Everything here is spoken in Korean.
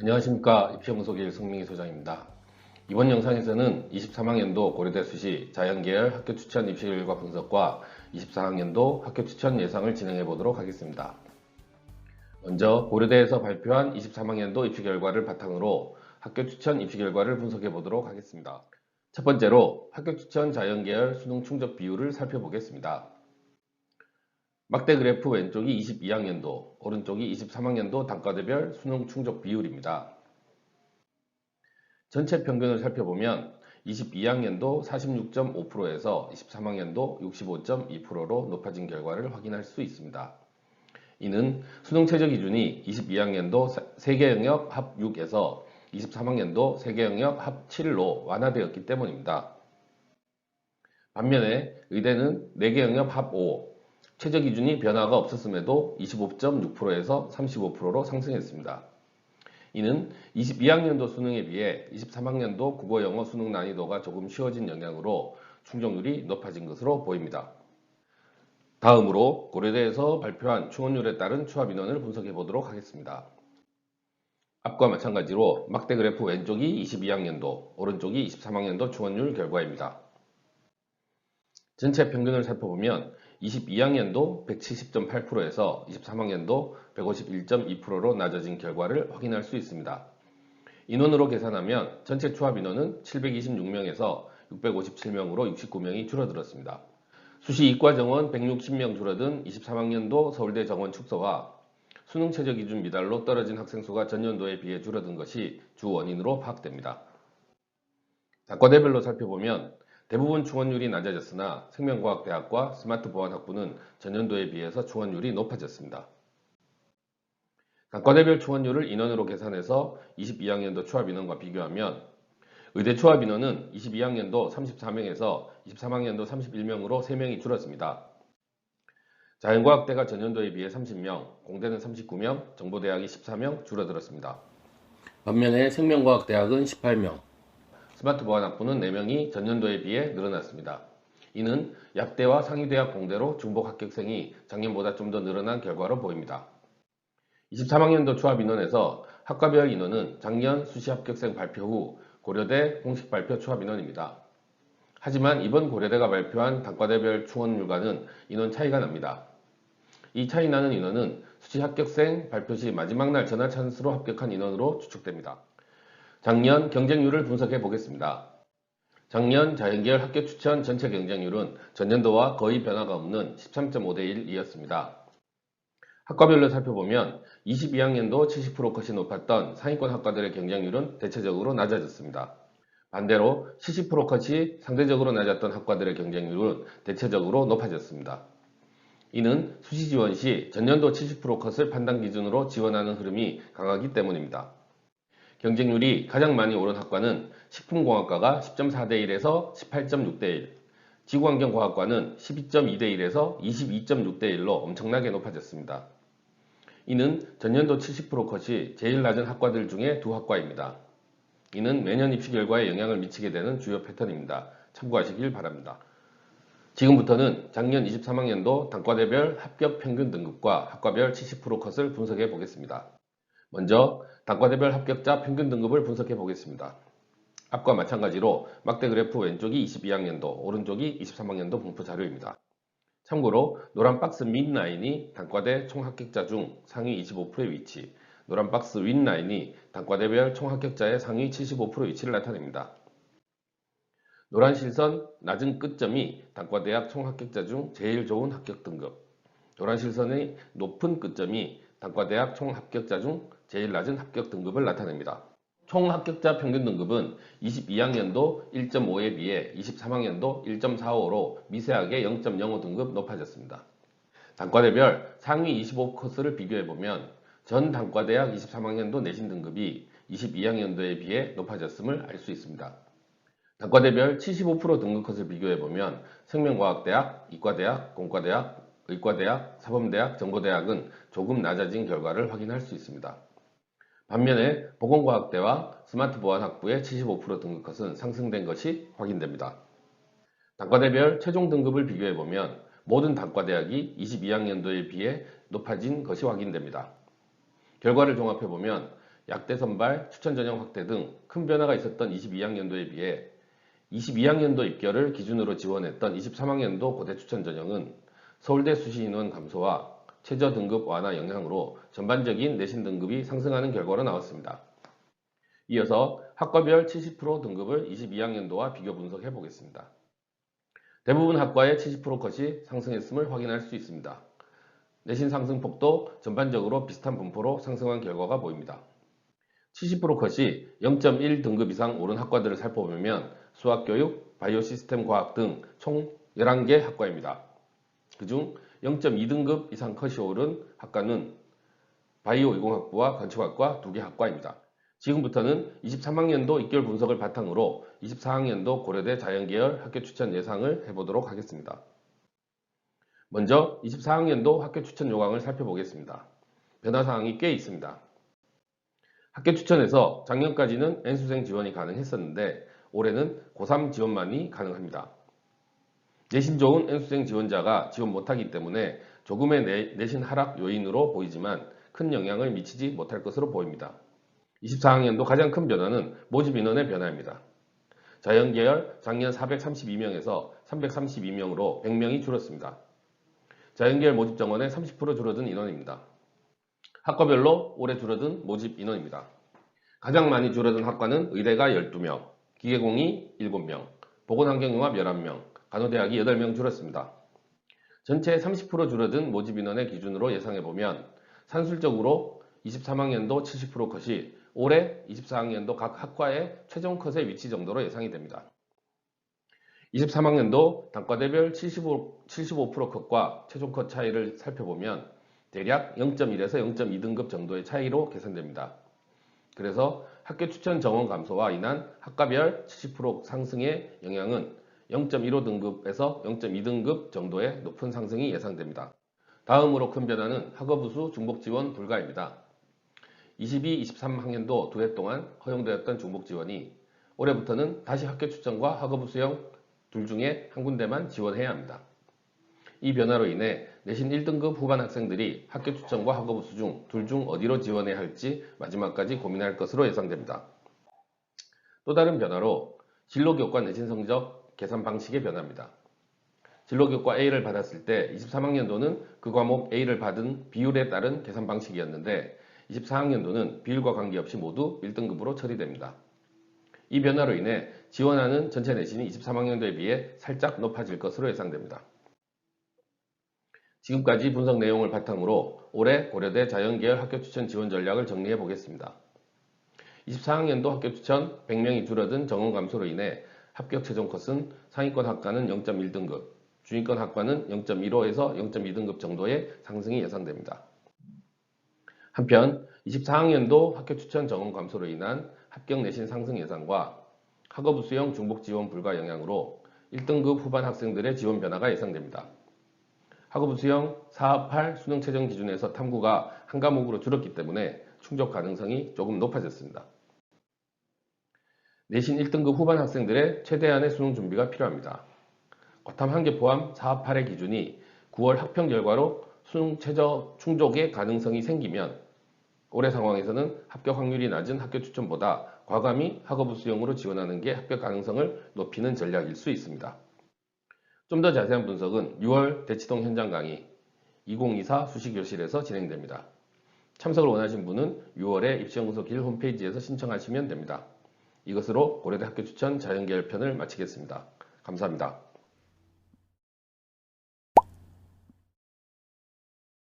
안녕하십니까. 입시연구소길 성민기 소장입니다. 이번 영상에서는 23학년도 고려대 수시 자연계열 학교 추천 입시 결과 분석과 24학년도 학교 추천 예상을 진행해 보도록 하겠습니다. 먼저 고려대에서 발표한 23학년도 입시 결과를 바탕으로 학교 추천 입시 결과를 분석해 보도록 하겠습니다. 첫 번째로 학교 추천 자연계열 수능 충족 비율을 살펴보겠습니다. 막대 그래프 왼쪽이 22학년도, 오른쪽이 23학년도 단과대별 수능 충족 비율입니다. 전체 평균을 살펴보면 22학년도 46.5%에서 23학년도 65.2%로 높아진 결과를 확인할 수 있습니다. 이는 수능 최저 기준이 22학년도 세계 영역 합 6에서 23학년도 세계 영역 합 7로 완화되었기 때문입니다. 반면에 의대는 4개 영역 합 5, 최저 기준이 변화가 없었음에도 25.6%에서 35%로 상승했습니다. 이는 22학년도 수능에 비해 23학년도 국어 영어 수능 난이도가 조금 쉬워진 영향으로 충족률이 높아진 것으로 보입니다. 다음으로 고려대에서 발표한 충원율에 따른 추합 인원을 분석해 보도록 하겠습니다. 앞과 마찬가지로 막대 그래프 왼쪽이 22학년도, 오른쪽이 23학년도 충원율 결과입니다. 전체 평균을 살펴보면 22학년도 170.8%에서 23학년도 151.2%로 낮아진 결과를 확인할 수 있습니다. 인원으로 계산하면 전체 추합 인원은 726명에서 657명으로 69명이 줄어들었습니다. 수시 이과 정원 160명 줄어든 23학년도 서울대 정원 축소와 수능 최저 기준 미달로 떨어진 학생 수가 전년도에 비해 줄어든 것이 주 원인으로 파악됩니다. 단과대별로 살펴보면 대부분 충원율이 낮아졌으나 생명과학대학과 스마트보안학부는 전년도에 비해서 충원율이 높아졌습니다. 단과대별 충원율을 인원으로 계산해서 22학년도 추합인원과 비교하면 의대 추합인원은 22학년도 34명에서 23학년도 31명으로 3명이 줄었습니다. 자연과학대가 전년도에 비해 30명, 공대는 39명, 정보대학이 14명 줄어들었습니다. 반면에 생명과학대학은 18명, 스마트보안학부는 4명이 전년도에 비해 늘어났습니다. 이는 약대와 상위대학 공대로 중복 합격생이 작년보다 좀 더 늘어난 결과로 보입니다. 23학년도 추합 인원에서 학과별 인원은 작년 수시 합격생 발표 후 고려대 공식 발표 추합 인원입니다. 하지만 이번 고려대가 발표한 단과대별 충원율과는 인원 차이가 납니다. 이 차이 나는 인원은 수시 합격생 발표 시 마지막 날 전화 찬스로 합격한 인원으로 추측됩니다. 작년 경쟁률을 분석해 보겠습니다. 작년 자연계열 학교 추천 전체 경쟁률은 전년도와 거의 변화가 없는 13.5대 1이었습니다. 학과별로 살펴보면 22학년도 70% 컷이 높았던 상위권 학과들의 경쟁률은 대체적으로 낮아졌습니다. 반대로 70% 컷이 상대적으로 낮았던 학과들의 경쟁률은 대체적으로 높아졌습니다. 이는 수시 지원 시 전년도 70% 컷을 판단 기준으로 지원하는 흐름이 강하기 때문입니다. 경쟁률이 가장 많이 오른 학과는 식품공학과가 10.4대 1에서 18.6대 1, 지구환경과학과는 12.2대 1에서 22.6대 1로 엄청나게 높아졌습니다. 이는 전년도 70% 컷이 제일 낮은 학과들 중에 두 학과입니다. 이는 매년 입시 결과에 영향을 미치게 되는 주요 패턴입니다. 참고하시길 바랍니다. 지금부터는 작년 23학년도 단과대별 합격 평균 등급과 학과별 70% 컷을 분석해 보겠습니다. 먼저 단과대별 합격자 평균 등급을 분석해 보겠습니다. 앞과 마찬가지로 막대 그래프 왼쪽이 22학년도, 오른쪽이 23학년도 분포 자료입니다. 참고로 노란 박스 밑 라인이 단과대 총 합격자 중 상위 25%의 위치, 노란 박스 윗 라인이 단과대별 총 합격자의 상위 75% 위치를 나타냅니다. 노란 실선 낮은 끝점이 단과대학 총 합격자 중 제일 좋은 합격 등급, 노란 실선의 높은 끝점이 단과대학 총 합격자 중 제일 낮은 합격 등급을 나타냅니다. 총 합격자 평균 등급은 22학년도 1.5에 비해 23학년도 1.45로 미세하게 0.05 등급 높아졌습니다. 단과대별 상위 25코스를 비교해보면 전 단과대학 23학년도 내신 등급이 22학년도에 비해 높아졌음을 알 수 있습니다. 단과대별 75% 등급 컷을 비교해보면 생명과학대학, 이과대학, 공과대학, 의과대학, 사범대학, 정보대학은 조금 낮아진 결과를 확인할 수 있습니다. 반면에 보건과학대와 스마트보안학부의 75% 등급 컷은 상승된 것이 확인됩니다. 단과대별 최종 등급을 비교해보면 모든 단과대학이 22학년도에 비해 높아진 것이 확인됩니다. 결과를 종합해보면 약대 선발, 추천 전형 확대 등 큰 변화가 있었던 22학년도에 비해 22학년도 입결을 기준으로 지원했던 23학년도 고대 추천 전형은 서울대 수시 인원 감소와 최저 등급 완화 영향으로 전반적인 내신 등급이 상승하는 결과로 나왔습니다. 이어서 학과별 70% 등급을 22학년도와 비교 분석해 보겠습니다. 대부분 학과의 70% 컷이 상승했음을 확인할 수 있습니다. 내신 상승폭도 전반적으로 비슷한 분포로 상승한 결과가 보입니다. 70% 컷이 0.1 등급 이상 오른 학과들을 살펴보면 수학교육, 바이오 시스템 과학 등 총 11개 학과입니다. 그중 0.2 등급 이상 컷이 오른 학과는 바이오 이공학부와 건축학과 2개 학과입니다. 지금부터는 23학년도 입결 분석을 바탕으로 24학년도 고려대 자연계열 학교 추천 예상을 해보도록 하겠습니다. 먼저 24학년도 학교 추천 요강을 살펴보겠습니다. 변화사항이 꽤 있습니다. 학교 추천에서 작년까지는 N수생 지원이 가능했었는데 올해는 고3 지원만이 가능합니다. 내신 좋은 N수생 지원자가 지원 못하기 때문에 조금의 내신 하락 요인으로 보이지만 큰 영향을 미치지 못할 것으로 보입니다. 24학년도 가장 큰 변화는 모집 인원의 변화입니다. 자연계열 작년 432명에서 332명으로 100명이 줄었습니다. 자연계열 모집 정원의 30% 줄어든 인원입니다. 학과별로 올해 줄어든 모집 인원입니다. 가장 많이 줄어든 학과는 의대가 12명, 기계공이 7명, 보건환경융합 11명, 간호대학이 8명 줄었습니다. 전체 30% 줄어든 모집 인원의 기준으로 예상해보면 산술적으로 23학년도 70% 컷이 올해 24학년도 각 학과의 최종 컷의 위치 정도로 예상이 됩니다. 23학년도 단과대별 75% 컷과 최종 컷 차이를 살펴보면 대략 0.1에서 0.2 등급 정도의 차이로 계산됩니다. 그래서 학교 추천 정원 감소와 인한 학과별 70% 상승의 영향은 0.15 등급에서 0.2 등급 정도의 높은 상승이 예상됩니다. 다음으로 큰 변화는 학업우수 중복 지원 불가입니다. 22-23학년도 두 해 동안 허용되었던 중복 지원이 올해부터는 다시 학교 추천과 학업우수형 둘 중에 한 군데만 지원해야 합니다. 이 변화로 인해 내신 1등급 후반 학생들이 학교 추천과 학업우수 중 둘 중 어디로 지원해야 할지 마지막까지 고민할 것으로 예상됩니다. 또 다른 변화로 진로교과 내신 성적 계산 방식의 변화입니다. 진로교과 A를 받았을 때 23학년도는 그 과목 A를 받은 비율에 따른 계산 방식이었는데 24학년도는 비율과 관계없이 모두 1등급으로 처리됩니다. 이 변화로 인해 지원하는 전체 내신이 23학년도에 비해 살짝 높아질 것으로 예상됩니다. 지금까지 분석 내용을 바탕으로 올해 고려대 자연계열 학교 추천 지원 전략을 정리해 보겠습니다. 24학년도 학교 추천 100명이 줄어든 정원 감소로 인해 합격 최종 컷은 상위권 학과는 0.1등급, 중위권 학과는 0.15에서 0.2등급 정도의 상승이 예상됩니다. 한편 24학년도 학교 추천 정원 감소로 인한 합격 내신 상승 예상과 학업우수형 중복 지원 불가 영향으로 1등급 후반 학생들의 지원 변화가 예상됩니다. 학업우수형 4합8 수능 최종 기준에서 탐구가 한 과목으로 줄었기 때문에 충족 가능성이 조금 높아졌습니다. 내신 1등급 후반 학생들의 최대한의 수능 준비가 필요합니다. 과탐 1개 포함 4합8의 기준이 9월 학평 결과로 수능 최저 충족의 가능성이 생기면 올해 상황에서는 합격 확률이 낮은 학교 추천보다 과감히 학업우수형으로 지원하는 게 합격 가능성을 높이는 전략일 수 있습니다. 좀 더 자세한 분석은 6월 대치동 현장 강의 2024 수시교실에서 진행됩니다. 참석을 원하신 분은 6월에 입시연구소 길 홈페이지에서 신청하시면 됩니다. 이것으로 고려대 학교 추천 자연계열 편을 마치겠습니다. 감사합니다.